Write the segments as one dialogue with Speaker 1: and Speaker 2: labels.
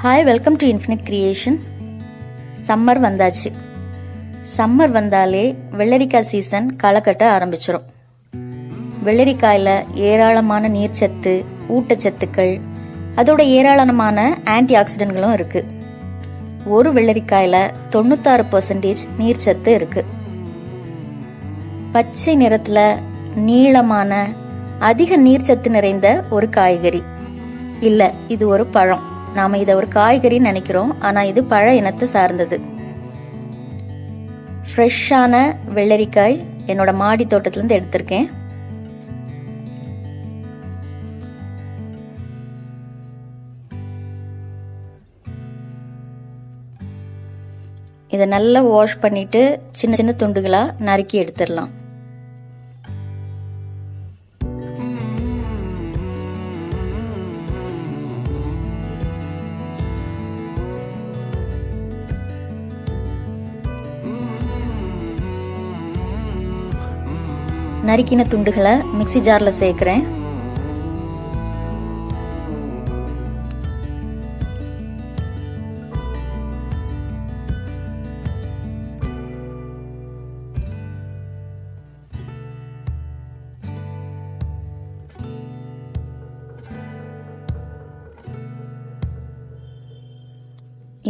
Speaker 1: Hi, welcome to infinite creation. Summer வந்தாச்சு. Summer வந்தாலே வெள்ளரிக்காய் சீசன் களை கட்ட ஆரம்பிச்சிடும். வெள்ளரிக்காயில் ஏராளமான நீர்ச்சத்து, ஊட்டச்சத்துக்கள், அதோட ஏராளமான ஆன்டி ஆக்சிடென்ட்களும் இருக்கு. ஒரு வெள்ளரிக்காயில் 96% நீர்ச்சத்து இருக்கு. பச்சை நிறத்தில் நீளமான அதிக நீர்ச்சத்து நிறைந்த ஒரு காய்கறி இல்லை, இது ஒரு பழம். நாம இதை ஒரு காய்கறின்னு நினைக்கிறோம், ஆனால் இது பழ இனத்தை சார்ந்தது. ஃப்ரெஷ்ஷான வெள்ளரிக்காய் என்னோட மாடி தோட்டத்திலேருந்து எடுத்திருக்கேன். இதை நல்லா வாஷ் பண்ணிட்டு சின்ன சின்ன துண்டுகளா நறுக்கி எடுத்துடலாம். நறுக்கின துண்டுகளை மிக்ஸி ஜாரில் சேர்க்கிறேன்.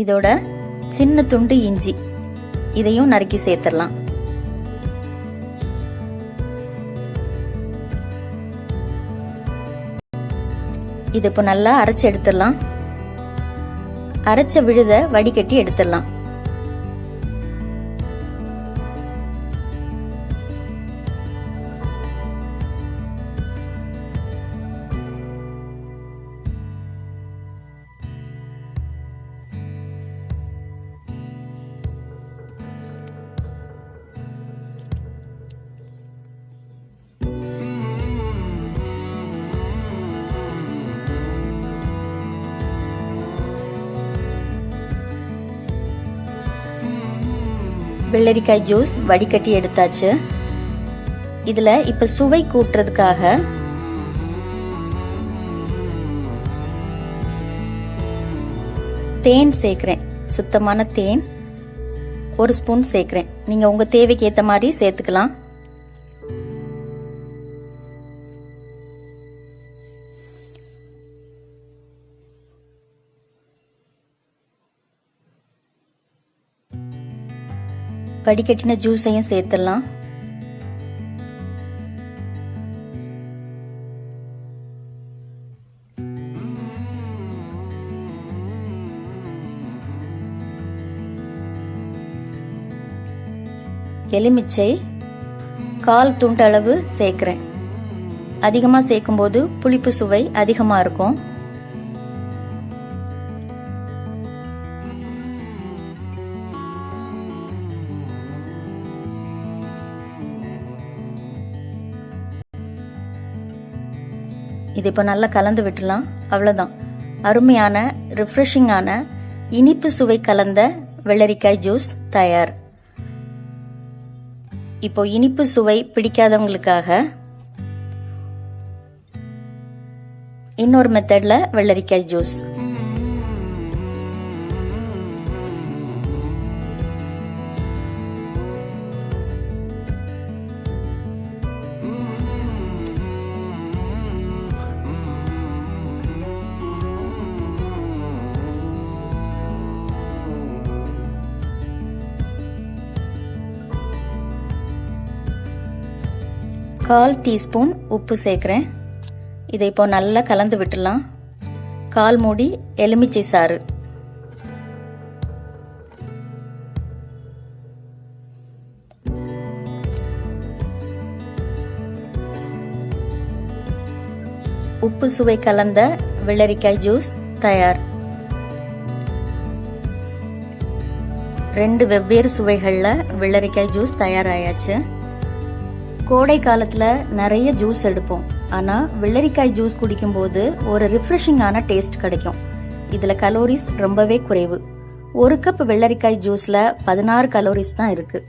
Speaker 1: இதோட சின்ன துண்டு இஞ்சி, இதையும் நறுக்கி சேர்த்துடலாம். இது இப்போ நல்லா அரைச்சி எடுத்துடலாம். அரைச்ச விழுத வடிகட்டி எடுத்துடலாம். வெள்ளரிக்காய் ஜூஸ் வடிகட்டி எடுத்தாச்சு. இதுல இப்ப சுவை கூட்டுறதுக்காக தேன் சேர்க்கிறேன். சுத்தமான தேன் 1 ஸ்பூன் சேர்க்கிறேன். நீங்க உங்க தேவைக்கு ஏத்த மாதிரி சேர்த்துக்கலாம். வடிகட்டின ஜூஸையும் சேர்த்துடலாம். எலுமிச்சை 1/4 துண்டு அளவு சேர்க்கிறேன். அதிகமாக சேர்க்கும்போது புளிப்பு சுவை அதிகமாக இருக்கும். இது இப்போ நல்லா கலந்து விட்டுலாம். அவ்வளோதான், அருமையான ரிஃப்ரெஷிங்கான இனிப்பு சுவை கலந்த வெள்ளரிக்காய் ஜூஸ் தயார். இப்போ இனிப்பு சுவை பிடிக்காதவங்களுக்காக இன்னொரு மெத்தட்ல வெள்ளரிக்காய் ஜூஸ். கால் டீஸ்பூன் உப்பு சேர்க்கிறேன். இதை இப்போ நல்லா கலந்து விட்டுலாம். 1/4 மூடி எலுமிச்சை சாறு, உப்பு சுவை கலந்த வெள்ளரிக்காய் ஜூஸ் தயார். 2 வெவ்வேறு சுவைகள்ல வெள்ளரிக்காய் ஜூஸ் தயாராயாச்சு. கோடை காலத்துல நிறைய ஜூஸ் எடுப்போம், ஆனா வெள்ளரிக்காய் ஜூஸ் குடிக்கும்போது ஒரு ரிஃப்ரெஷிங்கான டேஸ்ட் கிடைக்கும். இதுல கலோரிஸ் ரொம்பவே குறைவு. 1 கப் வெள்ளரிக்காய் ஜூஸ்ல 16 கலோரிஸ் தான் இருக்கு.